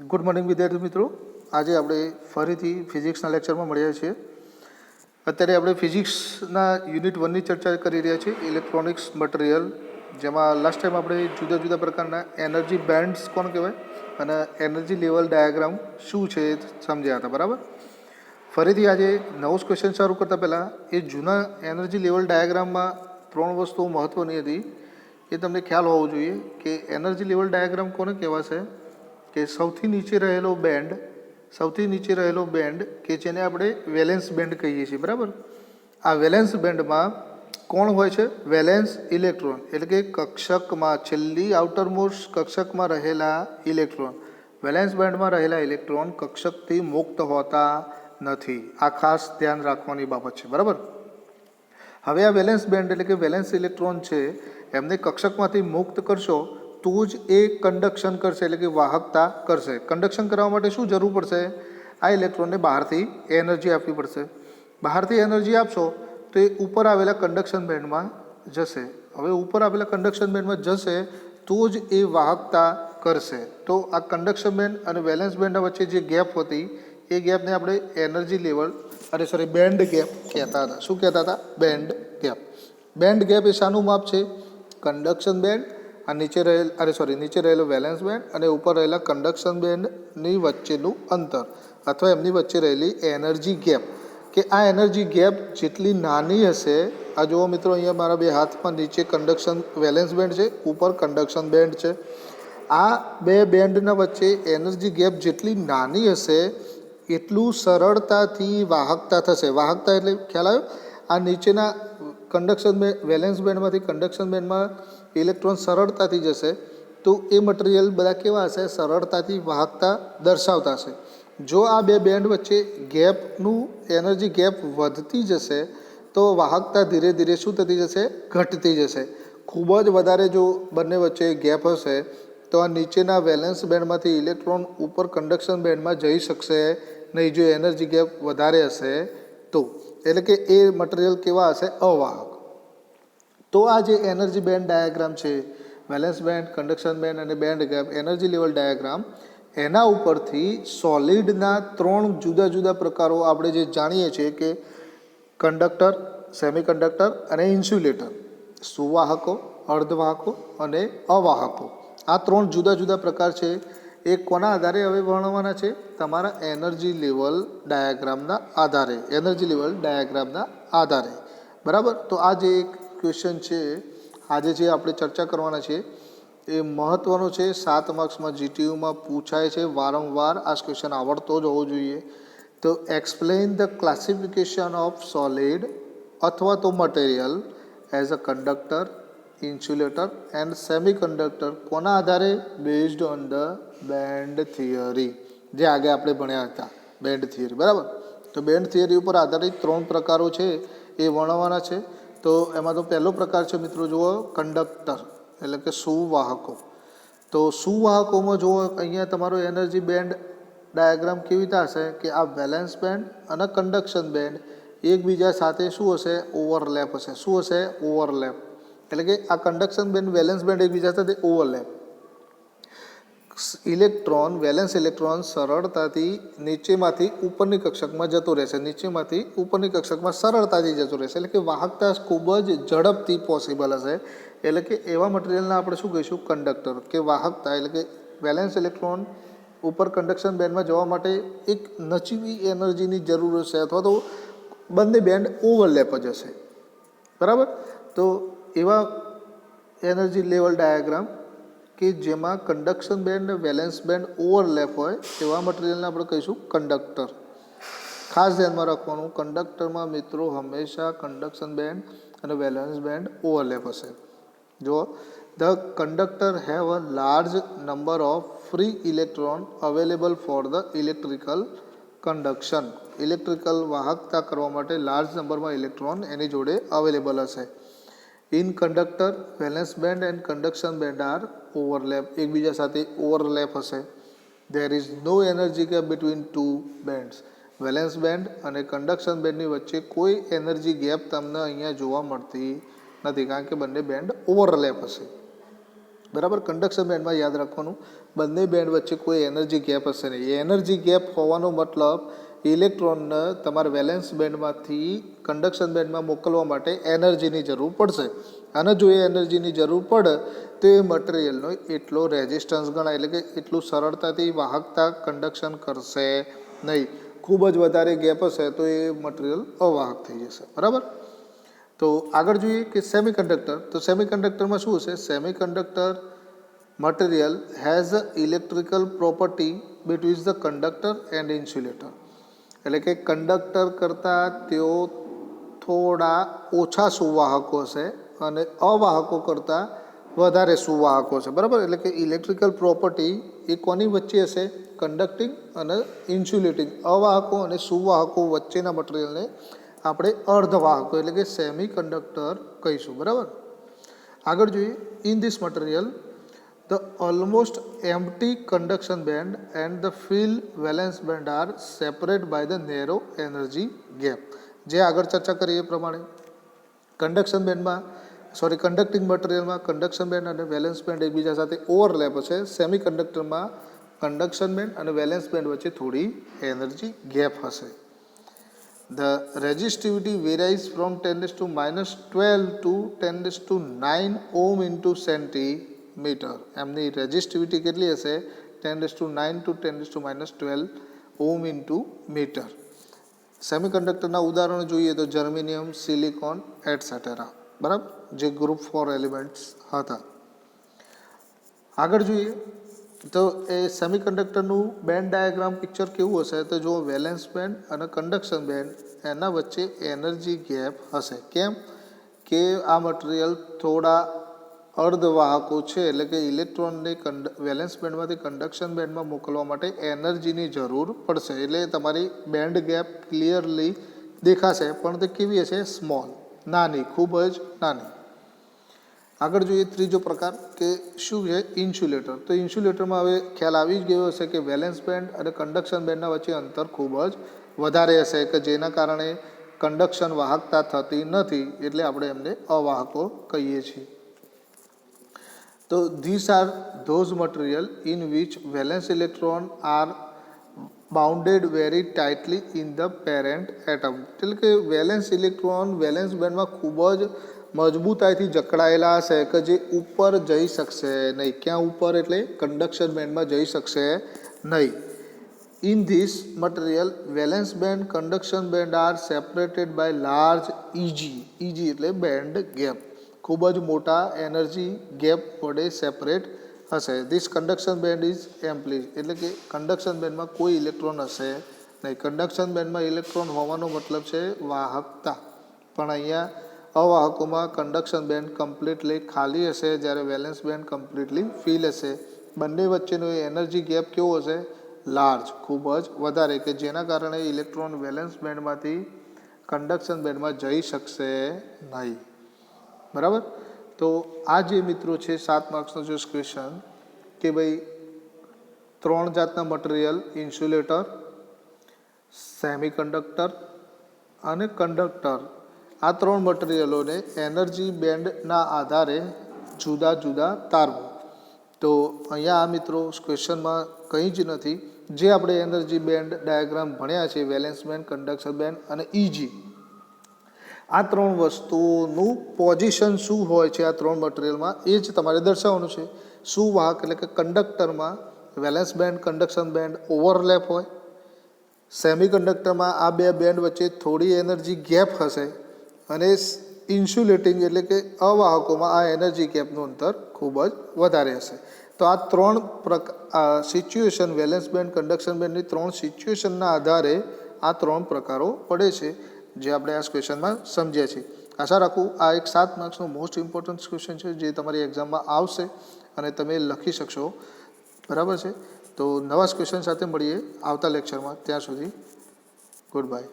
Good morning વિદ્યાર્થી મિત્રો, આજે આપણે ફરીથી ફિઝિક્સના લેક્ચરમાં મળ્યા છીએ. અત્યારે આપણે ફિઝિક્સના યુનિટ 1ની ચર્ચા કરી રહ્યા છીએ, ઇલેક્ટ્રોનિક્સ મટીરિયલ, જેમાં લાસ્ટ ટાઈમ આપણે જુદા જુદા પ્રકારના એનર્જી બેન્ડ્સ કોણ કહેવાય અને એનર્જી લેવલ ડાયાગ્રામ શું છે એ સમજ્યા હતા. બરાબર. ફરીથી આજે નવો ક્વેશ્ચન શરૂ કરતાં પહેલાં એ જૂના એનર્જી લેવલ ડાયાગ્રામમાં 3 વસ્તુઓ મહત્ત્વની હતી, એ તમને ખ્યાલ હોવો જોઈએ કે એનર્જી લેવલ ડાયાગ્રામ કોને કહેવાશે કે સૌથી નીચે રહેલો બેન્ડ કે જેને આપણે વેલેન્સ બેન્ડ કહીએ છીએ. બરાબર. આ વેલેન્સ બેન્ડમાં કોણ હોય છે? વેલેન્સ ઇલેક્ટ્રોન, એટલે કે કક્ષકમાં છેલ્લી આઉટરમોસ્ટ કક્ષકમાં રહેલા ઇલેક્ટ્રોન. વેલેન્સ બેન્ડમાં રહેલા ઇલેક્ટ્રોન કક્ષકથી મુક્ત હોતા નથી. આ ખાસ ધ્યાન રાખવાની બાબત છે. બરાબર. હવે આ વેલેન્સ બેન્ડ એટલે કે વેલેન્સ ઇલેક્ટ્રોન છે, એમને કક્ષકમાંથી મુક્ત કરશો તો જ એ કન્ડક્શન કરશે, એટલે કે વાહકતા કરશે. કન્ડક્શન કરવા માટે શું જરૂર પડશે? આ ઇલેક્ટ્રોનને બહારથી એનર્જી આપવી પડશે. બહારથી એનર્જી આપશો તો એ ઉપર આવેલા કન્ડક્શન બેન્ડમાં જશે. હવે ઉપર આવેલા કન્ડક્શન બેન્ડમાં જશે તો જ એ વાહકતા કરશે. તો આ કન્ડક્શન બેન્ડ અને વેલેન્સ બેન્ડના વચ્ચે જે ગેપ હતી એ ગેપને આપણે એનર્જી લેવલ બેન્ડ ગેપ કહેતા હતા. શું કહેતા હતા? Band gap. બેન્ડ ગેપ એ શાનું માપ છે? કન્ડક્શન બેન્ડ આ નીચે રહેલો વેલેન્સ બેન્ડ અને ઉપર રહેલા કન્ડક્શન બેન્ડની વચ્ચેનું અંતર અથવા એમની વચ્ચે રહેલી એનર્જી ગેપ. કે આ એનર્જી ગેપ જેટલી નાની હશે, આ જુઓ મિત્રો, અહીંયા મારા બે હાથમાં નીચે કન્ડક્શન વેલેન્સ બેન્ડ છે, ઉપર કન્ડક્શન બેન્ડ છે. આ બે બેન્ડના વચ્ચે એનર્જી ગેપ જેટલી નાની હશે એટલું સરળતાથી વાહકતા થશે. વાહકતા એટલે ખ્યાલ આવ્યો? આ નીચેના કન્ડક્શન વેલેન્સ બેન્ડમાંથી કન્ડક્શન બેન્ડમાં ઇલેક્ટ્રોન સરળતાથી જશે તો એ મટીરિયલ બધા કેવા હશે? સરળતાથી વાહકતા દર્શાવતા હશે. જો આ બે બેન્ડ વચ્ચે ગેપનું એનર્જી ગેપ વધતી જશે તો વાહકતા ધીરે ધીરે શું થતી જશે? ઘટતી જશે. ખૂબ જ વધારે જો બંને વચ્ચે ગેપ હશે તો આ નીચેના વેલેન્સ બેન્ડમાંથી ઇલેક્ટ્રોન ઉપર કન્ડક્શન બેન્ડમાં જઈ શકશે નહીં, જો એનર્જી ગેપ વધારે હશે તો. એટલે કે એ મટીરિયલ કેવા હશે? અવાહક. તો આ જે એનર્જી બેન્ડ ડાયાગ્રામ છે, વેલેન્સ બેન્ડ, કન્ડક્શન બેન્ડ અને band gap energy level diagram, એના ઉપરથી સોલિડના 3 જુદા જુદા પ્રકારો આપણે જે જાણીએ છીએ કે કંડક્ટર, સેમિકન્ડક્ટર અને ઇન્સ્યુલેટર, સુવાહકો, અર્ધવાહકો અને અવાહકો, આ 3 જુદા જુદા પ્રકાર છે. એ કોના આધારે હવે વર્ણવવાના છે? તમારા એનર્જી લેવલ ડાયાગ્રામના આધારે. એનર્જી લેવલ ડાયાગ્રામના આધારે. બરાબર. તો આ જે એક ક્વેશ્ચન છે આજે જે આપણે ચર્ચા કરવાના છે એ મહત્ત્વનો છે. 7 માર્ક્સમાં જીટીયુમાં પૂછાય છે વારંવાર. આ ક્વેશ્ચન આવડતો જ હોવો જોઈએ. તો explain the classification of solid અથવા તો material as a conductor, insulator and semiconductor. કોના આધારે? Based on the band theory, જે આગળ આપણે ભણ્યા હતા, બેન્ડ થિયરી. બરાબર. તો બેન્ડ થિયરી ઉપર આધારિત 3 પ્રકારો છે એ વર્ણવવાના છે. તો એમાં તો પહેલો પ્રકાર છે મિત્રો, જુઓ, કંડક્ટર એટલે કે સુવાહકો. તો સુવાહકોમાં જુઓ, અહીંયા તમારો એનર્જી બેન્ડ ડાયાગ્રામ કેવી રીતે હશે કે આ વેલેન્સ બેન્ડ અને કન્ડક્શન બેન્ડ એકબીજા સાથે શું હશે? ઓવરલેપ હશે. શું હશે? ઓવરલેપ. એટલે કે આ કન્ડક્શન બેન્ડ, વેલેન્સ બેન્ડ એકબીજા સાથે ઓવરલેપ. ઇલેક્ટ્રોન, વેલેન્સ ઇલેક્ટ્રોન સરળતાથી નીચેમાંથી ઉપરની કક્ષકમાં જતો રહેશે, નીચેમાંથી ઉપરની કક્ષકમાં સરળતાથી જતો રહેશે. એટલે કે વાહકતા ખૂબ જ ઝડપથી પોસિબલ હશે. એટલે કે એવા મટીરિયલને આપણે શું કહીશું? કંડક્ટર. કે વાહકતા એટલે કે વેલેન્સ ઇલેક્ટ્રોન ઉપર કન્ડક્શન બેન્ડમાં જવા માટે એક નજીવી એનર્જીની જરૂર હશે અથવા તો બંને બેન્ડ ઓવરલેપ જ હશે. બરાબર. તો એવા એનર્જી લેવલ ડાયાગ્રામ કે જેમાં કન્ડક્શન બેન્ડ અને વેલેન્સ બેન્ડ ઓવરલેપ હોય એવા મટીરિયલને આપણે કહીશું કંડક્ટર. ખાસ ધ્યાનમાં રાખવાનું, કંડક્ટરમાં મિત્રો હંમેશા કન્ડક્શન બેન્ડ અને વેલેન્સ બેન્ડ ઓવરલેપ હશે. જુઓ, the conductor have a large number of free electron available for the electrical conduction. Electrical વાહકતા કરવા માટે લાર્જ નંબરમાં ઇલેક્ટ્રોન એની જોડે અવેલેબલ હશે. In conductor, valence band and conduction band are overlap. એકબીજા સાથે ઓવરલેપ હશે. There is no energy gap between 2 bands. Valence band અને કન્ડક્શન બેન્ડની વચ્ચે કોઈ એનર્જી ગેપ તમને અહીંયા જોવા મળતી નથી, કારણ કે બંને બેન્ડ ઓવરલેપ હશે. બરાબર. કન્ડક્શન બેન્ડમાં યાદ રાખવાનું બંને બેન્ડ વચ્ચે કોઈ એનર્જી ગેપ હશે નહીં. એનર્જી ગેપ હોવાનો મતલબ ઇલેક્ટ્રોનને તમારે વેલેન્સ બેન્ડમાંથી કન્ડક્શન બેન્ડમાં મોકલવા માટે એનર્જીની જરૂર પડશે. અને જો એ એનર્જીની જરૂર પડે તો એ મટીરિયલનો એટલો રેઝિસ્ટન્સ ગણાય, એટલે કે એટલું સરળતાથી વાહકતા કન્ડક્શન કરશે નહીં. ખૂબ જ વધારે ગેપ હશે તો એ મટીરિયલ અવાહક થઈ જશે. બરાબર. તો આગળ જોઈએ કે સેમિકન્ડક્ટર. તો સેમિકન્ડક્ટરમાં શું હશે? Semiconductor material has a electrical property between the conductor and insulator. એટલે કે કંડક્ટર કરતાં તેઓ થોડા ઓછા સુવાહકો હશે અને અવાહકો કરતાં વધારે સુવાહકો છે. બરાબર. એટલે કે ઇલેક્ટ્રિકલ પ્રોપર્ટી એ કોની વચ્ચે હશે? કંડક્ટિંગ અને ઇન્સ્યુલેટિંગ, અવાહકો અને સુવાહકો વચ્ચેના મટીરિયલને આપણે અર્ધવાહકો એટલે કે સેમી કંડક્ટર કહીશું. બરાબર. આગળ જોઈએ. In this material the almost empty conduction band and the fill valence band are separate by the narrow energy gap. જે આગળ ચર્ચા કરીએ એ પ્રમાણે કન્ડક્ટિંગ મટીરિયલમાં કન્ડક્શન બેન્ડ અને વેલેન્સ બેન્ડ એકબીજા સાથે ઓવરલેપ હશે. સેમી કંડક્ટરમાં કન્ડક્શન બેન્ડ અને વેલેન્સ બેન્ડ વચ્ચે થોડી એનર્જી ગેપ હશે. The resistivity varies from 10⁻12 to 10⁹ ohm into centimeter. એમની રેઝિસ્ટિવિટી કેટલી હશે? 10⁹ to 10⁻12 ઓમ ઇન્ટુ મીટર. સેમિકન્ડક્ટરના ઉદાહરણો જોઈએ તો જર્મેનિયમ, સિલિકોન એટસેટેરા. બરાબર, જે ગ્રુપ 4 એલિમેન્ટ્સ હતા. આગળ જોઈએ તો એ સેમિકન્ડક્ટરનું બેન્ડ ડાયાગ્રામ પિક્ચર કેવું હશે? તો જો વેલેન્સ બેન્ડ અને કન્ડક્શન બેન્ડ એના વચ્ચે એનર્જી ગેપ હશે. કેમ કે આ મટીરિયલ થોડા અર્ધવાહકો છે, એટલે કે ઇલેક્ટ્રોનને વેલેન્સ બેન્ડમાંથી કન્ડક્શન બેન્ડમાં મોકલવા માટે એનર્જીની જરૂર પડશે. એટલે તમારી બેન્ડ ગેપ ક્લિયરલી દેખાશે, પણ તે કેવી હશે? સ્મોલ, નાની, ખૂબ જ નાની. આગળ જોઈએ ત્રીજો પ્રકાર કે શું છે? ઇન્સ્યુલેટર. તો ઇન્સ્યુલેટરમાં હવે ખ્યાલ આવી જ ગયો હશે કે વેલેન્સ બેન્ડ અને કન્ડક્શન બેન્ડના વચ્ચે અંતર ખૂબ જ વધારે હશે, કે જેના કારણે કન્ડક્શન વાહકતા થતી નથી, એટલે આપણે એમને અવાહકો કહીએ છીએ. તો this are those material in which valence electron are bounded very tightly in the parent atom. એટલે કે વેલેન્સ ઇલેક્ટ્રોન વેલેન્સ બેન્ડમાં ખૂબ જ મજબૂતાઈથી જકડાયેલા હશે, કે જે ઉપર જઈ શકશે નહીં. ક્યાં ઉપર? એટલે કન્ડક્શન બેન્ડમાં જઈ શકશે નહીં. In this material valence band conduction band are separated by large E G એટલે બેન્ડ ગેપ. ખૂબ જ મોટા એનર્જી ગેપ વડે સેપરેટ હશે. This conduction band is empty. એટલે કે કન્ડક્શન બેન્ડમાં કોઈ ઇલેક્ટ્રોન હશે નહીં. કન્ડક્શન બેન્ડમાં ઇલેક્ટ્રોન હોવાનો મતલબ છે વાહકતા, પણ અહીંયા અવાહકોમાં કન્ડક્શન બેન્ડ કમ્પ્લીટલી ખાલી હશે, જ્યારે વેલેન્સ બેન્ડ કમ્પ્લીટલી ફિલ હશે. બંને વચ્ચેનો એનર્જી ગેપ કેવો હશે? લાર્જ, ખૂબ જ વધારે, કે જેના કારણે ઇલેક્ટ્રોન વેલેન્સ બેન્ડમાંથી કન્ડક્શન બેન્ડમાં જઈ શકશે નહીં. બરાબર. તો આ જે મિત્રો છે 7 માર્ક્સનો જે ક્વેશ્ચન, કે ભાઈ 3 જાતના મટીરિયલ, ઇન્સ્યુલેટર, સેમિકન્ડક્ટર અને કંડક્ટર, આ 3 મટીરિયલોને એનર્જી બેન્ડના આધારે જુદા જુદા તારવું. તો અહીંયા આ મિત્રો ક્વેશ્ચનમાં કંઈ જ નથી. જે આપણે એનર્જી બેન્ડ ડાયાગ્રામ ભણ્યા છે, વેલેન્સ બેન્ડ, કન્ડક્શન બેન્ડ અને ઇજી, આ 3 વસ્તુઓનું પોઝિશન શું હોય છે આ 3 મટીરિયલમાં, એ જ તમારે દર્શાવવાનું છે. સુવાહક એટલે કે કંડક્ટરમાં valence band, conduction band overlap હોય. સેમિકન્ડક્ટરમાં આ 2 બેન્ડ વચ્ચે થોડી એનર્જી ગેપ હશે. અને ઇન્સ્યુલેટિંગ એટલે કે અવાહકોમાં આ એનર્જી ગેપનું અંતર ખૂબ જ વધારે હશે. તો આ 3 સિચ્યુએશન, વેલેન્સ બેન્ડ, કન્ડક્શન બેન્ડની 3 સિચ્યુએશનના આધારે આ 3 પ્રકારો પડે છે, જે આપણે આ ક્વેશ્ચનમાં સમજ્યા છીએ. આશા રાખું આ એક 7 માર્ક્સનો મોસ્ટ ઇમ્પોર્ટન્ટ ક્વેશ્ચન છે, જે તમારી એક્ઝામમાં આવશે અને તમે લખી શકશો. બરાબર છે. તો નવા ક્વેશ્ચન સાથે મળીએ આવતા લેક્ચરમાં. ત્યાં સુધી ગુડ બાય.